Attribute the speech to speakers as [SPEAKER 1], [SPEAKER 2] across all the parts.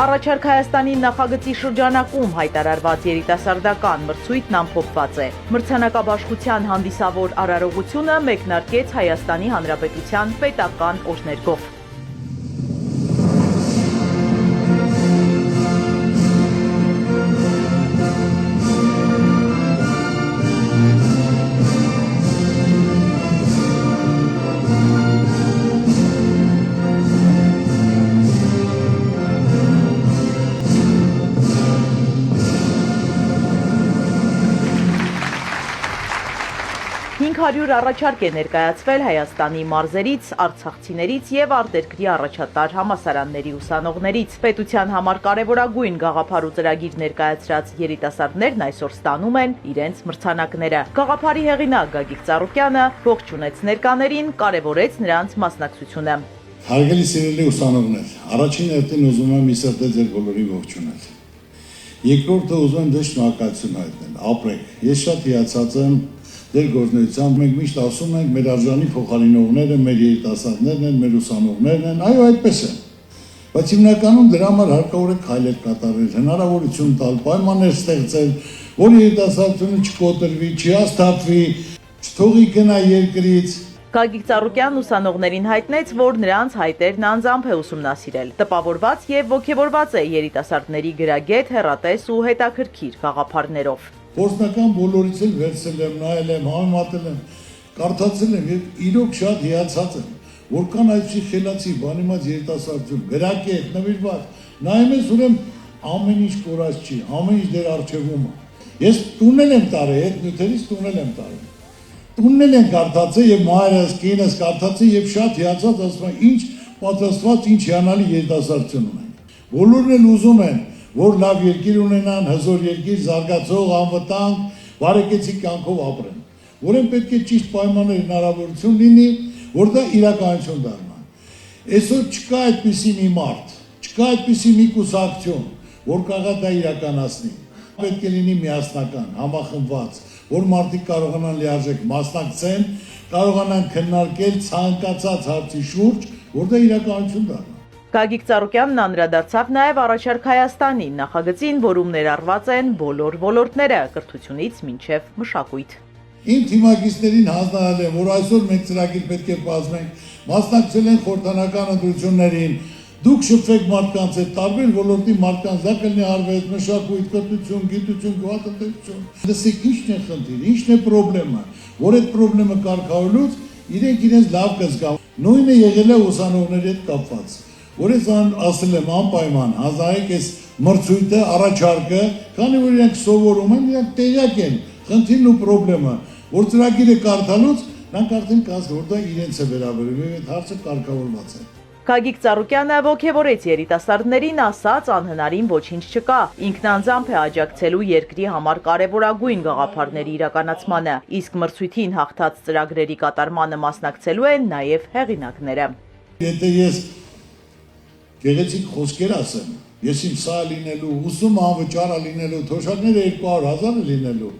[SPEAKER 1] Առաջարկ Հայաստանի նախագծի շրջանակում հայտարարված երիտասարդական մրցույթն ամփոփված է։ Մրցանակաբաշխության հանդիսավոր արարողությունը մեկնարկեց Հայաստանի Հանրապետության պետական օրհներգով։ Առաջարկ է ներկայացվել Հայաստանի մարզերից, արցախցիներից և արտերկրի առաջատար համալսարանների ուսանողներից։ Պետության համար կարևորագույն գաղափար ու ծրագիր ներկայացրած երիտասարդներն այսօր ստանում են իրենց մրցանակները։ Գաղափարի հեղինակ Գագիկ Ծառուկյանը ողջունեց ներկաներին, կարևորեց նրանց մասնակցությունը։
[SPEAKER 2] Հարգելի սիրելի ուսանողներ, առաջին հերթին ուզում եմ ի սրտե ձեր բոլորին ողջունել։ Երկրորդը ուզում եմ ձեզ շնորհակալություն հայտնել, ապրեք։ Ես շատ հիացած եմ Ձեր գործունեությամբ մենք միշտ ասում ենք, մեր արժանի փոխարինողները, մեր երիտասարդներն են, մեր ուսանողներն են, այո, այդպես է։ Բայց հիմնականում դրա համար հարկավոր է քայլեր կատարել, հնարավորություն տալ, պայմաններ ստեղծել, որ երիտասարդությունը չկոտրվի, չհասթափվի, չթողի գնա երկրից։
[SPEAKER 1] Գագիկ Ծառուկյանն ուսանողներին հայտնեց, որ նրանց հայտերն անձամբ է ուսումնասիրել, տպավորված և ոգևորված է երիտասարդների գրագետ, հեռատես ու հետաքրքիր գաղափարներով։
[SPEAKER 2] Գործնական բոլորից էլ վերցել եմ, նայել եմ, համեմատել եմ, կարդացել եմ և իրոք շատ հիացած եմ, որքան այսպիսի խելացի, բանիմաց երիտասարդություն, գրագետ, նվիրված, նայում ես ուրեմն ամեն ինչ կորած չի, ամեն ինչ դեր առջևում է։ Ես տունել եմ տարել, այդ նյութերից տունել եմ տարել։ Տուննել են կարդացել և մայրս, կինս կարդացել և շատ հիացած ասում են, ինչ պատրաստված, ինչ հիանալի երիտասարդություն ունենք։ Բոլորն էլ ուզում են, որ լավ երկիր ունենան, հզոր երկիր, զարգացող, անվտանգ, բարեկեցիկ կյանքով ապրեն։ Ուրեմն պետք է ճիշտ պայմաններ հնարավորություն լինի, որ դա իրականություն դառնա։ Այսօր չկա այդպիսի մի մարդ, չկա այդպիսի մի կուսակցություն, որ կարող դա իրականացնի։ Պետք է լինի միասնական, համախմբված, որ մարդիկ կարողանան լիարժեք մասնակցեն, կարողանան քննարկել ցանկացած հարցի շուրջ, որ դա իրականություն դառնա։
[SPEAKER 1] Գագիկ Ծառուկյանն անդրադարձավ նաև Առաջարկ Հայաստանի նախագծին, որում ներառված են բոլոր ոլորտները, կրթությունից մինչև մշակույթ։
[SPEAKER 2] Իմ թիմակիցներին հանձնարարել եմ, որ այսօր մենք ծրագիր պետք է բազմենք, մասնակցել են խորհրդանական ընտրություններին, դուք շփվեք մարդկանց հետ, տարբեր ոլորտի մարդկանց, դա կլինի արվեստ, մշակույթ, կրթություն, գիտություն, գյուղատնտեսություն։ Լսեք ինչն է խնդիրը, ինչն է պրոբլեմը, որ այդ պրոբլեմը կարգավորելուց իրենք իրենց լավ կզգան։ Նույնը եղել է ուսանողների հետ կապված, որ ես ասել եմ անպայման, հանձնարարեք այս մրցույթը, առաջարկը, քանի որ իրենք սովորում են, իրենք տեղյակ են խնդիրն ու պրոբլեմը, որ ծրագիրը կարդալուց նրանք արդեն կասեն, որ դա իրենց է վերաբերում եւ այդ հարցը կարգավորված է։
[SPEAKER 1] Գագիկ Ծառուկյանը ոգևորեց երիտասարդներին, ասաց անհնարին ոչինչ չկա, ինքն անձամբ է աջակցելու երկրի համար կարևորագույն գաղափարների իրականացմանը, իսկ մրցույթին հաղթած ծրագրերի կատարմանը մասնակցելու են նաև հեղինակները։
[SPEAKER 2] Եթե ես գեղեցիկ խոսքեր ասեմ, ես իմ սա լինելու, ուսումը անվճար լինելու, թոշակները 200,000 լինելու,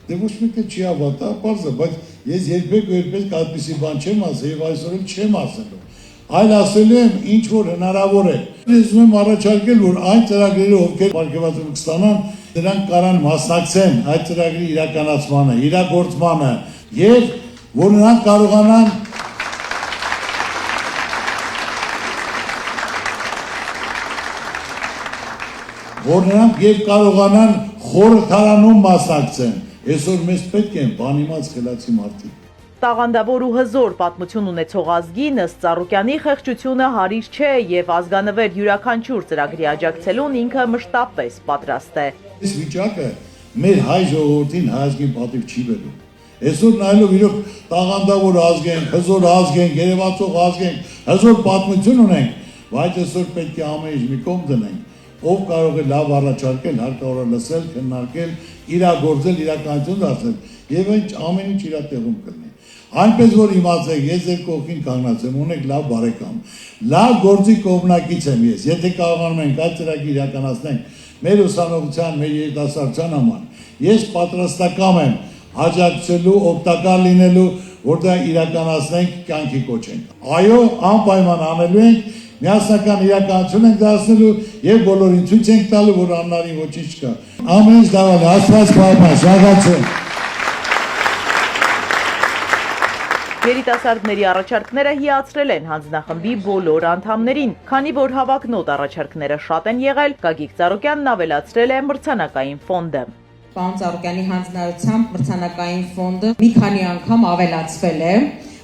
[SPEAKER 2] դե ոչ մեկը չի հավատա, պարզ է, բայց ես երբեք այդպիսի բան չեմ ասել եւ այսօր էլ չեմ ասելու, այլ ասելու եմ ինչ որ հնարավոր է։ Ես ուզում եմ առաջարկել, որ այն ծրագրերը, ովքեր պարգևատրում կստանան, դրանք կարան մասնակցեն այդ ծրագրի իրականացմանը, իրագործմանը եւ որ նրանք կարողանան որ նրանք և կարողանան խորհրդարանում մասնակցեն։ Այսօր մեզ պետք են բանիմաց խելացի մարդիկ։
[SPEAKER 1] Տաղանդավոր ու հզոր պատմություն ունեցող ազգի ըստ Ծառուկյանի խեղճությունը հարիր չէ եւ ազգանվեր յուրաքանչյուր ծրագրի աջակցելուն ինքը մշտապես պատրաստ է։
[SPEAKER 2] Այս վիճակը մեր հայ ժողովրդին հայ ազգին պատիվ չի բերում։ Այսօր նայելով իրոք տաղանդավոր ազգ ենք, հզոր ազգ ենք, երևացող ազգ ենք, հզոր պատմություն ունենք, բայց այսօր պետք է ամեն ինչ մի կողմ դնենք։ Ով կարող է լավ առաջարկել, հարկավոր է լսել, քննարկել, իրագործել, իրականություն դարձնել եւ ամեն ինչ իր տեղում կլինի։ Այնպես որ իմացեք, ես ձեր կողքին կանգնած եմ, ունեք լավ բարեկամ, լավ գործի կողմնակից եմ ես։ Եթե կարողանում ենք այդ ծրագիրը իրականացնենք մեր ուսանողության, մեր երիտասարդության համար, ես պատրաստակամ եմ աջակցելու, օգտակար լինելու, որ դա իրականացնենք, կյանքի կոչենք։ Այո, անպայման անելու ենք միասնական իրականություն ենք դարձնելու եւ բոլորին ցույց ենք տալու, որ աննարին ոչինչ չկա։ Ամեն ինչ դավալ է, Աստված պահպան, շնորհակալություն։
[SPEAKER 1] Երիտասարդների առաջարկները հիացրել են հանձնախմբի բոլոր անդամներին, քանի որ հավակնոտ առաջարկները շատ են եղել, Գագիկ Ծառուկյանն ավելացրել է մրցանակային ֆոնդը։
[SPEAKER 3] Պարոն Ծառուկյանի հանձնարարությամբ մրցանակային ֆոնդը մի քանի անգամ ավելացվել է,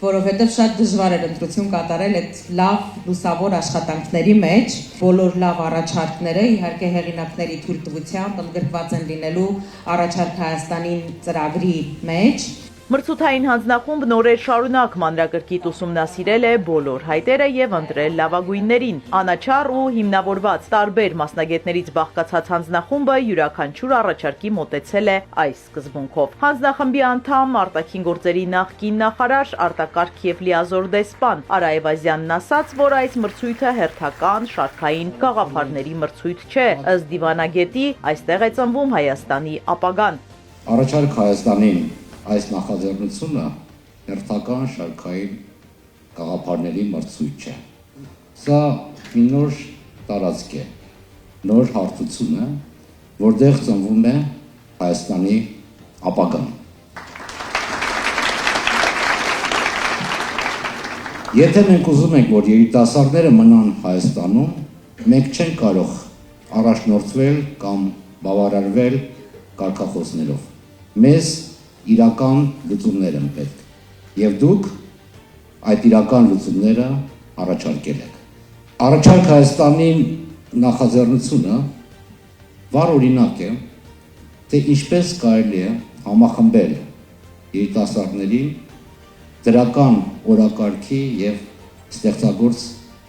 [SPEAKER 3] որովհետև շատ դժվար էր ընտրություն կատարել այդ լավ լուսավոր աշխատանքների մեջ, բոլոր լավ առաջարկները իհարկե հեղինակների թույլտվությամբ ընդգրկված են լինելու առաջարկ Հայաստանին ծրագրի մեջ։
[SPEAKER 1] Մրցութային հանձնախումբ նորեր շարունակ մանրակրկիտ ուսումնասիրել է բոլոր հայտերը եւ ընտրել լավագույններին։ Անաչառ ու հիմնավորված տարբեր մասնագետներից բաղկացած հանձնախումբը յուրաքանչյուր առաջարկի մոտեցել է այս սկզբունքով։ Հանձնախմբի անդամ արտաքին գործերի նախկին նախարար, արտակարգ եւ լիազոր դեսպան Արա Այվազյանն ասաց, որ այս մրցույթը հերթական շարքային գաղափարների մրցույթ չէ։ Ըստ դիվանագետի, այստեղ է ծնվում Հայաստանի ապագան։
[SPEAKER 4] Առաջարկ Հայաստանին այս նախաձեռնությունը հերթական շարքային գաղափարների մրցույթ չէ։ Սա մի նոր տարածք է, նոր հարթություն է, որտեղ ծնվում է Հայաստանի ապագան։ Եթե մենք ուզում ենք, որ երիտասարդները մնան Հայաստանում, մենք չենք կարող առաջնորդվել կամ բավարարվել կարգախոսներով։ Մեզ իրական լուծումներ են պետք, եւ դուք այդ իրական լուծումները առաջարկել եք։ Առաջարկ Հայաստանի նախաձեռնությունը վառ օրինակ է, թե ինչպես կարելի է համախմբել երիտասարդներին դրական օրակարգի եւ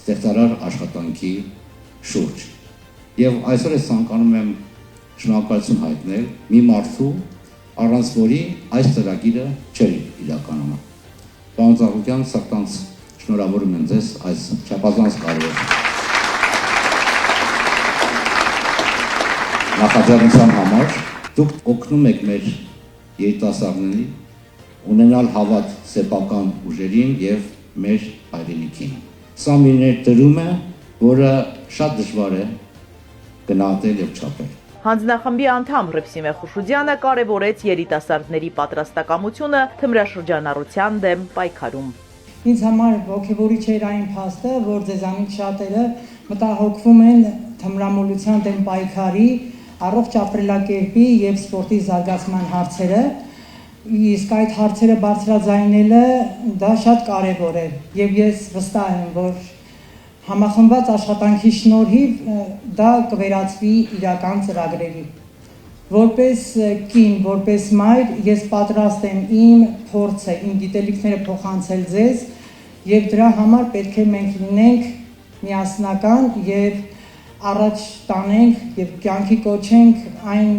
[SPEAKER 4] ստեղծարար աշխատանքի շուրջ։ Եվ այսօր ես ցանկանում եմ շնորհակալություն հայտնել մի մարդու, առանց որի այս ծրագիրը չէր իրականանում։ Պարոն Ծառուկյան, սրտանց շնորհավորում եմ ձեզ այս չափազանց կարևոր նախաձեռնության համար։ Դուք օգնում եք մեր երիտասարդներին ունենալ հավատ սեփական ուժերին եւ մեր հայրենիքին։ Սա մի ներդրում է, որը շատ դժվար է գնահատել եւ չափել։
[SPEAKER 1] Հանձնախմբի անդամ Ռեփսիմե Խուշուդյանը կարևորեց երիտասարդների պատրաստակամությունը թմրաշրջանառության դեմ պայքարում։
[SPEAKER 5] Ինձ համար ոգևորիչ էր այն փաստը, որ ձեզանից շատերը մտահոգվում են թմրամոլության դեմ պայքարի, առողջ ապրելակերպի եւ սպորտի զարգացման հարցերը, իսկ այդ հարցերը բարձրաձայնելը դա շատ կարևոր է եւ ես վստահ եմ, որ համախմբված աշխատանքի շնորհիվ դա կվերածվի իրական ծրագրերի։ Որպես կին, որպես մայր, ես պատրաստ եմ իմ փորձը, իմ գիտելիքները փոխանցել ձեզ եւ դրա համար պետք է մենք լինենք միասնական եւ առաջ տանենք եւ կյանքի կոչենք այն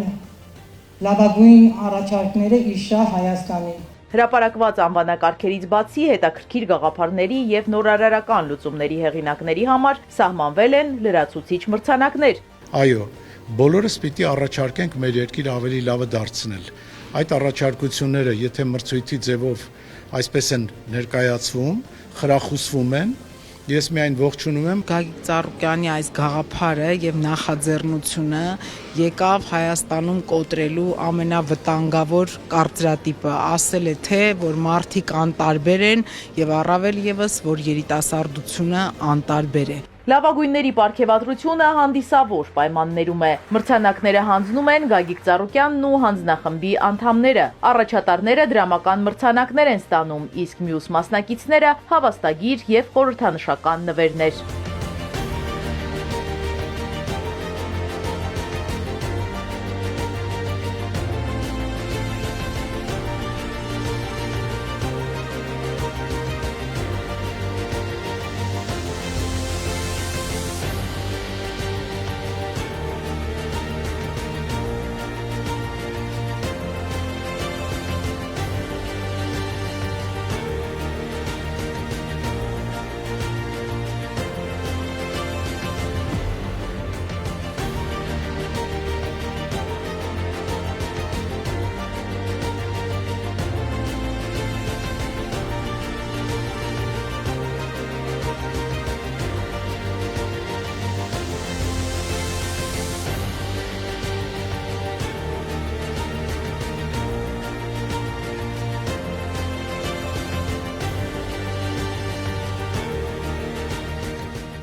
[SPEAKER 5] լավագույն առաջարկները իշահ Հայաստանին։
[SPEAKER 1] Հրապարակված անվանակարգերից բացի հետաքրքիր գաղափարների եւ նորարարական լուծումների հեղինակների համար սահմանվել են լրացուցիչ մրցանակներ։
[SPEAKER 6] Այո, բոլորս պիտի առաջարկենք մեր երկիրը ավելի լավը դարձնել։ Այդ առաջարկությունները, եթե մրցույթի ձևով այսպես են ներկայացվում, խրախուսվում են, ես միայն ողջունում եմ
[SPEAKER 7] Գագիկ Ծառուկյանի այս գաղափարը եւ նախաձեռնությունը եկավ Հայաստանում կոտրելու ամենավտանգավոր կարծրատիպը, ասել է թե որ մարդիկ անտարբեր են եւ առավել եւս որ երիտասարդությունը անտարբեր է։
[SPEAKER 1] Լավագույնների պարգևատրությունը հանդիսավոր պայմաններում է։ Մրցանակները հանձնում են Գագիկ Ծառուկյանն ու հանձնախմբի անդամները։ Առաջատարները դրամական մրցանակներ են ստանում, իսկ մյուս մասնակիցները հավաստագիր եւ խորհրդանշական նվերներ։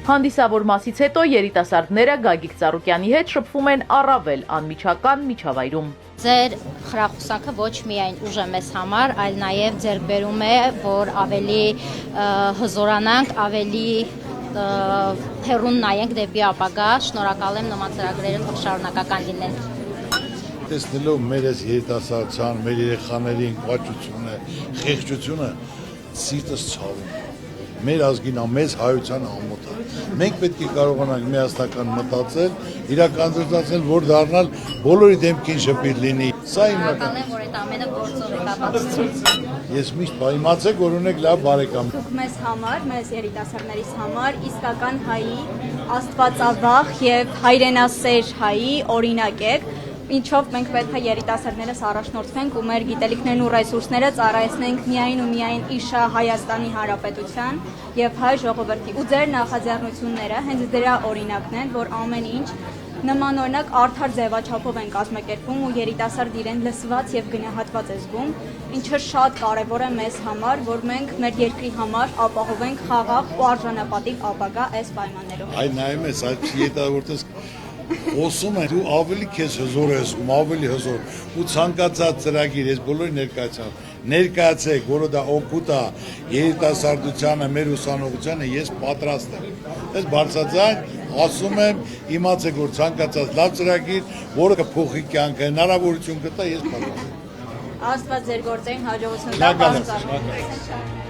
[SPEAKER 1] Հանդիսավորմասից հետո երիտասարդները Գագիկ Ծառուկյանի հետ շփվում են առավել անմիջական միջավայրում։
[SPEAKER 8] Ձեր խրախուսանքը ոչ միայն ուժ է մեզ համար, այլ նաև ձեռքբերում է, որ ավելի հզորանանք, ավելի հեռուն նայենք դեպի ապագա։ Շնորհակալ եմ նման ծրագրերը թող շարունակական լինեն։
[SPEAKER 2] Տեսնելով մեր այս երիտասարդության, մեր երեխաների ինքնությունը, խեղճությունը, սիրտս ցավում։ Մեր ազգին մեծ հայության ամոթ է։ Մենք պետք է կարողանանք միասնական մտածել, իրականացնել, որ դառնալ բոլորի դեմքին շփիտ լինի։ Սա
[SPEAKER 8] Շնորհակալ եմ, որ այդ ամենը գործով եք ապացուցում։
[SPEAKER 2] Ես միշտ իմացեք, որ ունեք լավ բարեկամ։
[SPEAKER 9] Դուք մեզ համար, մեզ երիտասարդներից համար իսկական հայի, աստվածավախ եւ հայրենասեր հայի օրինակ եք, ինչով մենք պետք է երիտասարդներս առաջնորդվենք ու մեր գիտելիքներն ու ռեսուրսները ծառայեցնենք միայն ու միայն իշա Հայաստանի Հանրապետության եւ հայ ժողովրդի։ Ու ձեր նախաձեռնությունները հենց դրա օրինակն են, որ ամեն ինչ նմանօրինակ արդար ձևաչափով են կազմակերպվում ու երիտասարդ իրեն լսված եւ գնահատված է զգում, ինչը շատ կարեւոր է մեզ համար, որ մենք մեր երկրի համար ապահովենք խաղաղ ու արժանապատիվ ապագա այս պայմաններում։
[SPEAKER 2] Այ նայում ես, այդ երիտասարդս խոսում են, դու ավելի քեզ հզոր ես, ավելի հզոր ու ցանկացած ծրագիր, ես բոլորի ներկայացեք, որը դա օգուտ է երիտասարդությանը, մեր ուսանողությանը, ես պատրաստ եմ։ Ես բարձրաձայն ասում եմ, իմացեք, որ ցանկացած լավ ծրագիր, որը կփոխի կյանքը, հնարավորություն կտա, ես պատրաստ եմ։
[SPEAKER 9] Աստված ձեր գործերին հաջողություն տա, բարձր։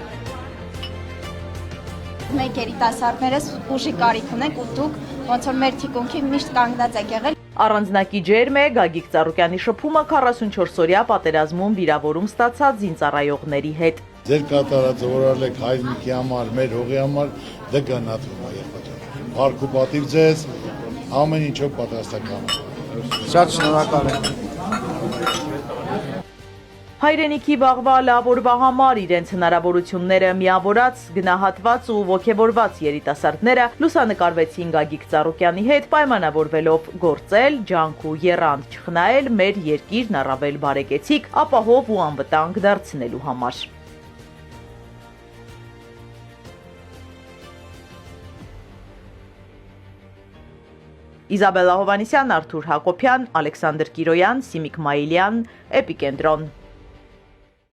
[SPEAKER 9] Մենք երիտասարդներս ուժի կարիք ունենք ու դուք ոնց որ մեր թիկունքի միշտ կանգնած եք եղել։
[SPEAKER 1] Առանձնակի ջերմ է Գագիկ Ծառուկյանի շփումը 44-օրյա պատերազմում վիրավորում ստացած զինծառայողների հետ։
[SPEAKER 2] Ձեր կատարածը որ արեք հայրենիքի համար, մեր հողի համար, դա գնահատվում է եղբայր։ Փառք ու պատիվ ձեզ, ամեն ինչով պատրաստական։
[SPEAKER 10] Շատ շնորհակալ եմ։
[SPEAKER 1] Հայրենիքի վաղվա լավ օրվա համար իրենց հնարավորությունները միավորած, գնահատված ու ոգևորված երիտասարդները լուսանկարվեցին Գագիկ Ծառուկյանի հետ, պայմանավորվելով գործել, ջանք ու եռանդ չխնայել մեր երկիրն առավել բարեկեցիկ, ապահով ու անվտանգ դարձնելու համար։ Իզաբելլա Հովհաննիսյան, Արթուր Հակոբյան, Ալեքսանդր Կիրոյան, Սիմիկ Մայիլյան, Էպիկենտրոն։